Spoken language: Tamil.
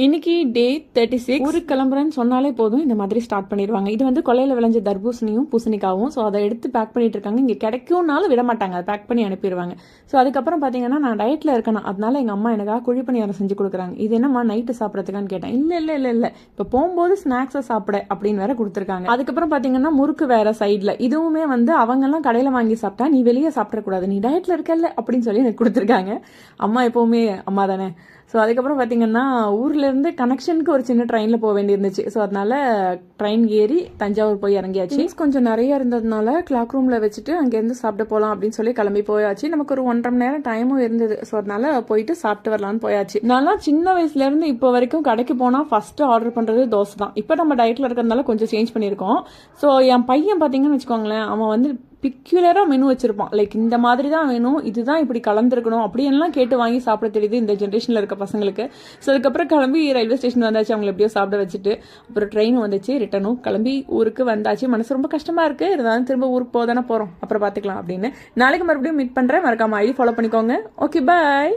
இன்னைக்கு டே 36. ஊருக்கு கிளம்புறேன்னு சொன்னாலே போதும் இந்த மாதிரி ஸ்டார்ட் பண்ணிடுவாங்க. இது வந்து கொல்லையில் விளைஞ்ச தர்பூசணியும் பூசணிக்காவும். ஸோ அதை எடுத்து பேக் பண்ணிட்டு இருக்காங்க. இங்கே கிடைக்கும்னாலும் விட மாட்டாங்க, அதை பேக் பண்ணி அனுப்பிடுவாங்க. ஸோ அதுக்கப்புறம் பார்த்தீங்கன்னா நான் டயட்டில் இருக்கணும், அதனால எங்கள் அம்மா எனக்காக குழிப்பணியாரம் செஞ்சு கொடுக்குறாங்க. இது என்னம்மா நைட்டு சாப்பிட்றதுக்கான்னு கேட்டேன். இல்லை இப்போ போகும்போது ஸ்நாக்ஸை சாப்பிட அப்படின்னு வேற கொடுத்துருக்காங்க. அதுக்கப்புறம் பார்த்தீங்கன்னா முறுக்கு வேற சைடில். இதுவுமே வந்து அவங்கெல்லாம் கடையில் வாங்கி சாப்பிட்டா நீ வெளியே சாப்பிடக்கூடாது, நீ டயட்டில் இருக்கல அப்படின்னு சொல்லி எனக்கு கொடுத்துருக்காங்க. அம்மா எப்போவுமே அம்மா தானே. ஸோ அதுக்கப்புறம் பார்த்தீங்கன்னா ஊர்லேருந்து கனெக்ஷனுக்கு ஒரு சின்ன ட்ரெயினில் போக வேண்டியிருந்துச்சு. ஸோ அதனால ட்ரெயின் ஏறி தஞ்சாவூர் போய் இறங்கியாச்சு. கொஞ்சம் நிறைய இருந்ததுனால கிளாக் ரூமில் வச்சுட்டு அங்கேருந்து சாப்பிட போகலாம் அப்படின்னு சொல்லி கிளம்பி போயாச்சு. நமக்கு ஒரு 1.5 மணி நேரம் டைமும் இருந்தது. ஸோ அதனால போயிட்டு சாப்பிட்டு வரலான்னு போயாச்சு. நல்லா சின்ன வயசுலேருந்து இப்போ வரைக்கும் கடைக்கு போனால் ஃபஸ்ட்டு ஆர்டர் பண்ணுறது தோசை தான். இப்போ நம்ம டயட்டில் இருக்கிறதுனால கொஞ்சம் சேஞ்ச் பண்ணியிருக்கோம். ஸோ என் பையன் பார்த்தீங்கன்னு வச்சுக்கோங்களேன், அவன் வந்து பிக்யூலராக மெனு வச்சிருப்பான். லைக் இந்த மாதிரி தான் வேணும், இதுதான் இப்படி கலந்துருக்கணும் அப்படியெல்லாம் கேட்டு வாங்கி சாப்பிட தெரியுது இந்த ஜென்ரேஷனில் இருக்க பசங்களுக்கு. ஸோ அதுக்கப்புறம் கிளம்பி ரயில்வே ஸ்டேஷன் வந்தாச்சு, அவங்களை எப்படியோ சாப்பிட வச்சுட்டு. அப்புறம் ட்ரெயின் வந்துச்சு, ரிட்டனும் கிளம்பி ஊருக்கு வந்தாச்சு. மனசு ரொம்ப கஷ்டமாக இருக்குது, இருந்தாலும் திரும்ப ஊருக்கு போக தானே போகிறோம், அப்புறம் பார்த்துக்கலாம் அப்படின்னு. நாளைக்கு மறுபடியும் மீட் பண்ணுறேன். மறக்காம ஐடி ஃபாலோ பண்ணிக்கோங்க. ஓகே, பாய்.